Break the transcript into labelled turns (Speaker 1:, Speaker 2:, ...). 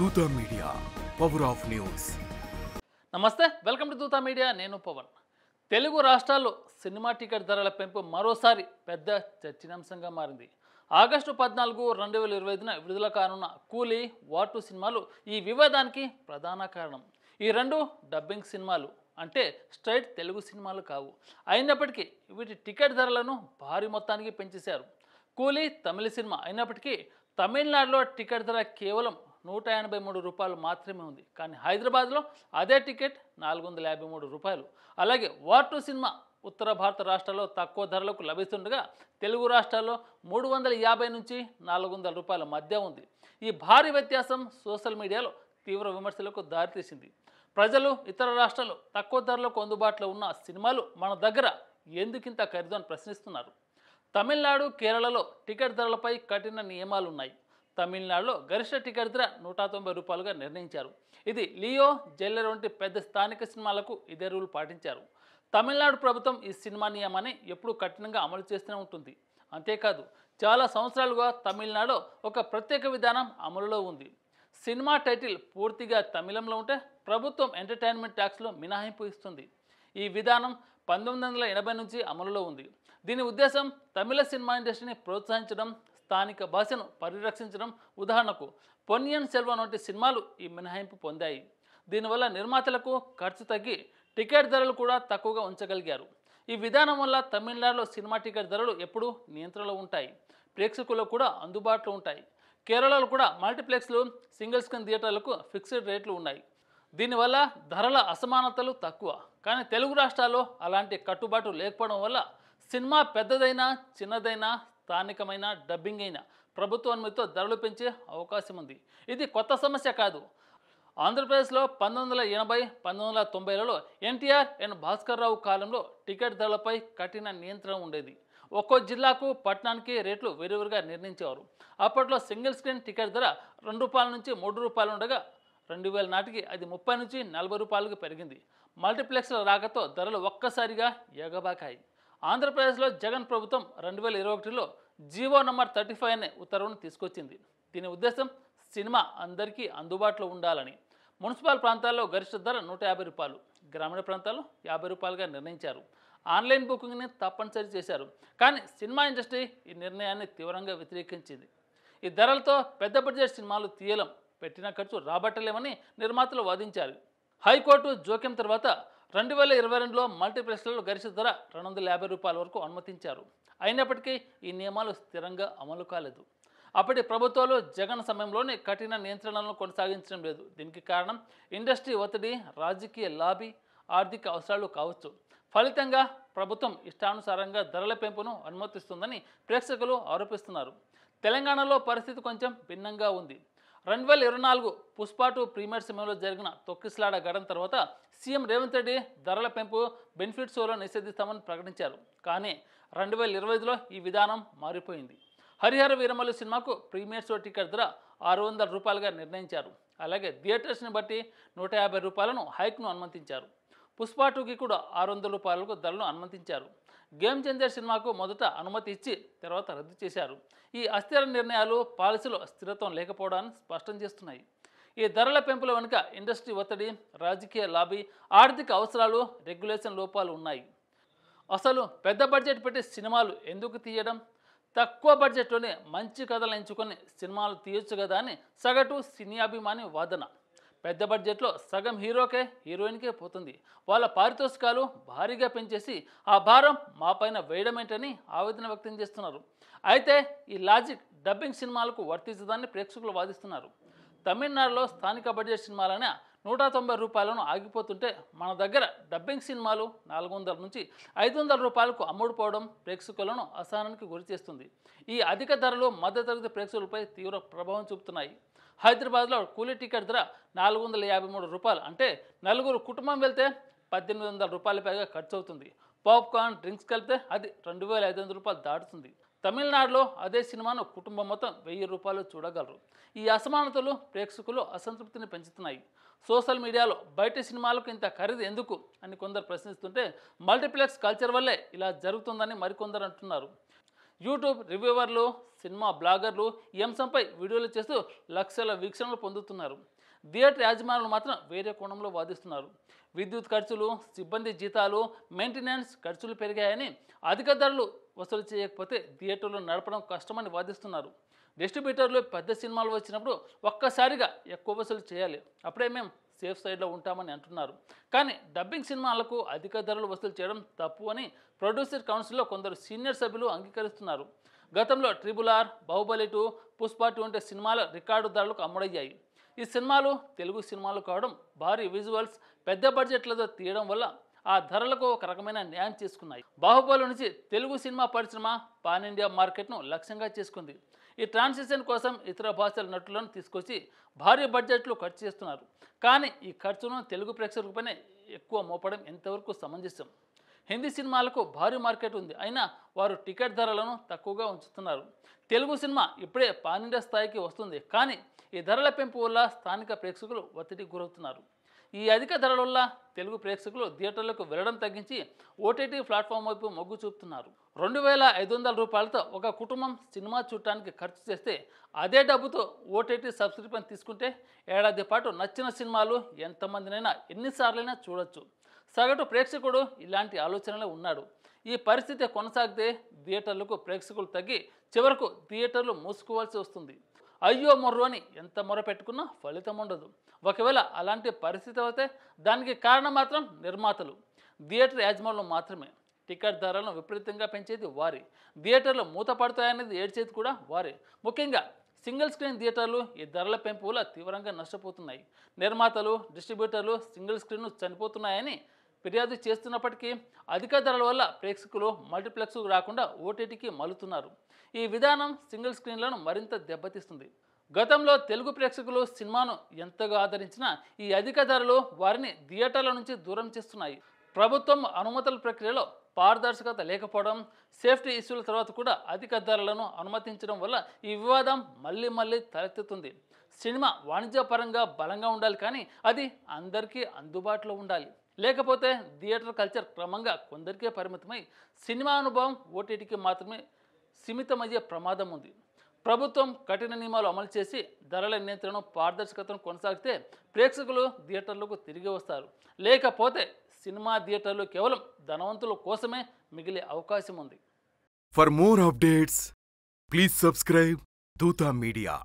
Speaker 1: దూత media power of news.
Speaker 2: నమస్తే, welcome to దూత మీడియా. నేను పవన్. తెలుగు రాష్ట్రాల్లో సినిమా టికెట్ ధరల పెంపు మరోసారి పెద్ద చర్చనీయాంశంగా మారింది. ఆగస్టు 14, 2025న విడుదల కానున్న కూలీ, వార్ 2 సినిమాలు ఈ వివాదానికి ప్రధాన కారణం. ఈ రెండు డబ్బింగ్ సినిమాలు, అంటే స్ట్రైట్ తెలుగు సినిమాలు కావు. అయినప్పటికీ వీటి టికెట్ ధరలను భారీ మొత్తానికి పెంచేశారు. కూలీ తమిళ సినిమా అయినప్పటికీ తమిళనాడులో టికెట్ ధర కేవలం ₹183 మాత్రమే ఉంది. కానీ హైదరాబాద్లో అదే టికెట్ ₹453. అలాగే వార్ 2 సినిమా ఉత్తర భారత రాష్ట్రాల్లో తక్కువ ధరలకు లభిస్తుండగా తెలుగు రాష్ట్రాల్లో ₹350 నుంచి ₹400 మధ్య ఉంది. ఈ భారీ వ్యత్యాసం సోషల్ మీడియాలో తీవ్ర విమర్శలకు దారితీసింది. ప్రజలు ఇతర రాష్ట్రాల్లో తక్కువ ధరలకు అందుబాటులో ఉన్న సినిమాలు మన దగ్గర ఎందుకింత ఖరీదు అని ప్రశ్నిస్తున్నారు. తమిళనాడు, కేరళలో టికెట్ ధరలపై కఠిన నియమాలు ఉన్నాయి. తమిళనాడులో గరిష్ట టికెట్ ధర ₹190గా నిర్ణయించారు. ఇది లియో, జైలర్ వంటి పెద్ద స్థానిక సినిమాలకు ఇదే రూల్ పాటించారు. తమిళనాడు ప్రభుత్వం ఈ సినిమా నియమాన్ని ఎప్పుడూ కఠినంగా అమలు చేస్తూనే ఉంటుంది. అంతేకాదు, చాలా సంవత్సరాలుగా తమిళనాడులో ఒక ప్రత్యేక విధానం అమలులో ఉంది. సినిమా టైటిల్ పూర్తిగా తమిళంలో ఉంటే ప్రభుత్వం ఎంటర్టైన్మెంట్ ట్యాక్స్లో మినహాయింపు ఇస్తుంది. ఈ విధానం 1980 నుంచి అమలులో ఉంది. దీని ఉద్దేశం తమిళ సినిమా ఇండస్ట్రీని ప్రోత్సహించడం, స్థానిక భాషను పరిరక్షించడం. ఉదాహరణకు పొన్నియిన్ సెల్వన్ వంటి సినిమాలు ఈ మినహాయింపు పొందాయి. దీనివల్ల నిర్మాతలకు ఖర్చు తగ్గి టికెట్ ధరలు కూడా తక్కువగా ఉంచగలిగారు. ఈ విధానం వల్ల తమిళనాడులో సినిమా టికెట్ ధరలు ఎప్పుడూ నియంత్రణలో ఉంటాయి, ప్రేక్షకులకు కూడా అందుబాటులో ఉంటాయి. కేరళలో కూడా మల్టీప్లెక్స్లు, సింగిల్ స్క్రీన్ థియేటర్లకు ఫిక్స్డ్ రేట్లు ఉన్నాయి. దీనివల్ల ధరల అసమానతలు తక్కువ. కానీ తెలుగు రాష్ట్రాల్లో అలాంటి కట్టుబాటు లేకపోవడం వల్ల సినిమా పెద్దదైనా, చిన్నదైనా, స్థానికమైన, డబ్బింగ్ అయినా ప్రభుత్వ అనుమతితో ధరలు పెంచే అవకాశం ఉంది. ఇది కొత్త సమస్య కాదు. ఆంధ్రప్రదేశ్లో 1980, 1990లలో ఎన్టీఆర్ అండ్ భాస్కర్ రావు కాలంలో టికెట్ ధరలపై కఠిన నియంత్రణ ఉండేది. ఒక్కో జిల్లాకు, పట్టణానికి రేట్లు వేరువేరుగా నిర్ణయించేవారు. అప్పట్లో సింగిల్ స్క్రీన్ టికెట్ ధర ₹2 నుంచి ₹3 ఉండగా 2000 నాటికి అది ₹30 నుంచి ₹40కి పెరిగింది. మల్టీప్లెక్స్ల రాకతో ధరలు ఒక్కసారిగా ఎగబాకాయి. ఆంధ్రప్రదేశ్లో జగన్ ప్రభుత్వం 2021లో జీవో నంబర్ 35 అనే ఉత్తర్వును తీసుకొచ్చింది. దీని ఉద్దేశం సినిమా అందరికీ అందుబాటులో ఉండాలని. మున్సిపల్ ప్రాంతాల్లో గరిష్ట ధర ₹150, గ్రామీణ ప్రాంతాల్లో ₹50గా నిర్ణయించారు. ఆన్లైన్ బుకింగ్ని తప్పనిసరి చేశారు. కానీ సినిమా ఇండస్ట్రీ ఈ నిర్ణయాన్ని తీవ్రంగా వ్యతిరేకించింది. ఈ ధరలతో పెద్ద బడ్జెట్ సినిమాలు తీయలం, పెట్టిన ఖర్చు రాబట్టలేమని నిర్మాతలు వాదించారు. హైకోర్టు జోక్యం తర్వాత 2022లో మల్టీప్లెక్స్లలో గరిష్ట ధర ₹250 వరకు అనుమతించారు. అయినప్పటికీ ఈ నియమాలు స్థిరంగా అమలు కాలేదు. అప్పటి ప్రభుత్వాలు జగన్ సమయంలోనే కఠిన నియంత్రణలను కొనసాగించడం లేదు. దీనికి కారణం ఇండస్ట్రీ ఒత్తిడి, రాజకీయ లాబీ, ఆర్థిక అవసరాలు కావచ్చు. ఫలితంగా ప్రభుత్వం ఇష్టానుసారంగా ధరల పెంపును అనుమతిస్తుందని ప్రేక్షకులు ఆరోపిస్తున్నారు. తెలంగాణలో పరిస్థితి కొంచెం భిన్నంగా ఉంది. 2024 పుష్ప 2 ప్రీమియర్ సమయంలో జరిగిన తొక్కిసలాట ఘటన తర్వాత సీఎం రేవంత్ రెడ్డి ధరల పెంపు బెనిఫిట్ షోలో నిషేధిస్తామని ప్రకటించారు. కానీ 2025లో ఈ విధానం మారిపోయింది. హరిహర వీరమల్లు సినిమాకు ప్రీమియర్ షో టికెట్ ధర ₹600గా నిర్ణయించారు. అలాగే థియేటర్స్ని బట్టి ₹150 హైక్ను అనుమతించారు. పుష్ప 2కి కూడా ₹600లకు ధరలను అనుమతించారు. గేమ్ చేంజర్ సినిమాకు మొదట అనుమతి ఇచ్చి తర్వాత రద్దు చేశారు. ఈ అస్థిర నిర్ణయాలు పాలసీలో స్థిరత్వం లేకపోవడాన్ని స్పష్టం చేస్తున్నాయి. ఈ ధరల పెంపుల వెనుక ఇండస్ట్రీ ఒత్తిడి, రాజకీయ లాబీ, ఆర్థిక అవసరాలు, రెగ్యులేషన్ లోపాలు ఉన్నాయి. అసలు పెద్ద బడ్జెట్ పెట్టి సినిమాలు ఎందుకు తీయడం? తక్కువ బడ్జెట్లోనే మంచి కథలు ఎంచుకొని సినిమాలు తీయొచ్చు కదా అని సగటు సినీ అభిమాని వాదన. పెద్ద బడ్జెట్లో సగం హీరోకే, హీరోయిన్కే పోతుంది. వాళ్ళ పారితోషికాలు భారీగా పెంచేసి ఆ భారం మా పైన వేయడం ఏంటని ఆవేదన వ్యక్తం చేస్తున్నారు. అయితే ఈ లాజిక్ డబ్బింగ్ సినిమాలకు వర్తించదని ప్రేక్షకులు వాదిస్తున్నారు. తమిళనాడులో స్థానిక బడ్జెట్ సినిమాలనే ₹190 ఆగిపోతుంటే మన దగ్గర డబ్బింగ్ సినిమాలు ₹400 నుంచి ₹500కు అమ్ముడుపోవడం ప్రేక్షకులను అసహనానికి గురిచేస్తుంది. ఈ అధిక ధరలు మధ్యతరగతి ప్రేక్షకులపై తీవ్ర ప్రభావం చూపుతున్నాయి. హైదరాబాద్లో కూలీ టికెట్ ధర ₹453, అంటే నలుగురు కుటుంబం వెళ్తే ₹1800 పైగా ఖర్చు అవుతుంది. పాప్కార్న్, డ్రింక్స్ కలిపితే అది ₹2500 దాటుతుంది. తమిళనాడులో అదే సినిమాను కుటుంబం మొత్తం ₹1000 చూడగలరు. ఈ అసమానతలు ప్రేక్షకులు అసంతృప్తిని పెంచుతున్నాయి. సోషల్ మీడియాలో బయట సినిమాలకు ఇంత ఖరీదు ఎందుకు అని కొందరు ప్రశ్నిస్తుంటే మల్టీప్లెక్స్ కల్చర్ వల్లే ఇలా జరుగుతుందని మరికొందరు అంటున్నారు. యూట్యూబ్ రివ్యూవర్లు, సినిమా బ్లాగర్లు ఈ అంశంపై వీడియోలు చేస్తూ లక్షల వీక్షణలు పొందుతున్నారు. థియేటర్ యాజమానులు మాత్రం వేరే కోణంలో వాదిస్తున్నారు. విద్యుత్ ఖర్చులు, సిబ్బంది జీతాలు, మెయింటెనెన్స్ ఖర్చులు పెరిగాయని, అధిక ధరలు వసూలు చేయకపోతే థియేటర్లు నడపడం కష్టమని వాదిస్తున్నారు. డిస్ట్రిబ్యూటర్లు పెద్ద సినిమాలు వచ్చినప్పుడు ఒక్కసారిగా ఎక్కువ వసూలు చేయాలి, అప్పుడే మేము సేఫ్ సైడ్లో ఉంటామని అంటున్నారు. కానీ డబ్బింగ్ సినిమాలకు అధిక ధరలు వసూలు చేయడం తప్పు అని ప్రొడ్యూసర్ కౌన్సిల్లో కొందరు సీనియర్ సభ్యులు అంగీకరిస్తున్నారు. గతంలో RRR, బాహుబలి 2, పుష్ప 2 వంటి సినిమాలు రికార్డు ధరలకు అమ్ముడయ్యాయి. ఈ సినిమాలు తెలుగు సినిమాలు కావడం, భారీ విజువల్స్, పెద్ద బడ్జెట్లతో తీయడం వల్ల ఆ ధరలకు ఒక రకమైన న్యాయం చేసుకున్నాయి. బాహుబలి నుంచి తెలుగు సినిమా పరిశ్రమ పాన్ ఇండియా మార్కెట్ను లక్ష్యంగా చేసుకుంది. ఈ ట్రాన్సిషన్ కోసం ఇతర భాషల నటులను తీసుకొచ్చి భారీ బడ్జెట్లు ఖర్చు చేస్తున్నారు. కానీ ఈ ఖర్చును తెలుగు ప్రేక్షకులపైనే ఎక్కువ మోపడం ఎంతవరకు సమంజసం? హిందీ సినిమాలకు భారీ మార్కెట్ ఉంది, అయినా వారు టికెట్ ధరలను తక్కువగా ఉంచుతున్నారు. తెలుగు సినిమా ఇప్పుడే పాన్ ఇండియా స్థాయికి వస్తుంది, కానీ ఈ ధరల పెంపు వల్ల స్థానిక ప్రేక్షకులు ఒత్తిడికి గురవుతున్నారు. ఈ అధిక ధరల వల్ల తెలుగు ప్రేక్షకులు థియేటర్లకు వెళ్ళడం తగ్గించి ఓటీటీ ప్లాట్ఫామ్ వైపు మొగ్గు చూపుతున్నారు. 2,500 రూపాయలతో ఒక కుటుంబం సినిమా చూడటానికి ఖర్చు చేస్తే, అదే డబ్బుతో ఓటీటీ సబ్స్క్రిప్షన్ తీసుకుంటే ఏడాది పాటు నచ్చిన సినిమాలు ఎంతమందినైనా ఎన్నిసార్లైనా చూడొచ్చు. సగటు ప్రేక్షకుడు ఇలాంటి ఆలోచనలో ఉన్నాడు. ఈ పరిస్థితి కొనసాగితే థియేటర్లకు ప్రేక్షకులు తగ్గి చివరకు థియేటర్లు మూసుకోవాల్సి వస్తుంది. అయ్యో మొర్రు అని ఎంత మొర పెట్టుకున్నా ఫలితం ఉండదు. ఒకవేళ అలాంటి పరిస్థితి అయితే దానికి కారణం మాత్రం నిర్మాతలు, థియేటర్ యాజమానులు మాత్రమే. టికెట్ ధరలను విపరీతంగా పెంచేది వారే, థియేటర్లు మూతపడతాయనేది ఏడ్చేది కూడా వారే. ముఖ్యంగా సింగిల్ స్క్రీన్ థియేటర్లు ఈ ధరల పెంపు వల్ల తీవ్రంగా నష్టపోతున్నాయి. నిర్మాతలు, డిస్ట్రిబ్యూటర్లు సింగిల్ స్క్రీన్లు చనిపోతున్నాయని ఫిర్యాదు చేస్తున్నప్పటికీ అధిక ధరల వల్ల ప్రేక్షకులు మల్టీప్లెక్స్కు రాకుండా ఓటీటీకి మలుతున్నారు. ఈ విధానం సింగిల్ స్క్రీన్లను మరింత దెబ్బతీస్తుంది. గతంలో తెలుగు ప్రేక్షకులు సినిమాను ఎంతగా ఆదరించినా ఈ అధిక ధరలు వారిని థియేటర్ల నుంచి దూరం చేస్తున్నాయి. ప్రభుత్వం అనుమతుల ప్రక్రియలో పారదర్శకత లేకపోవడం, సేఫ్టీ ఇష్యూల తర్వాత కూడా అధిక ధరలను అనుమతించడం వల్ల ఈ వివాదం మళ్ళీ తలెత్తుతుంది. సినిమా వాణిజ్యపరంగా బలంగా ఉండాలి, కానీ అది అందరికీ అందుబాటులో ఉండాలి. లేకపోతే థియేటర్ కల్చర్ క్రమంగా కొందరికే పరిమితమై సినిమా అనుభవం ఓటీటీకి మాత్రమే సీమితమయ్యే ప్రమాదం ఉంది. ప్రభుత్వం కఠిన నియమాలు అమలు చేసి ధరల నియంత్రణ, పారదర్శకతను కొనసాగితే ప్రేక్షకులు థియేటర్లకు తిరిగి వస్తారు. లేకపోతే సినిమా థియేటర్లు కేవలం ధనవంతుల కోసమే మిగిలే అవకాశం ఉంది.
Speaker 1: For more updates, please subscribe Dutta Media.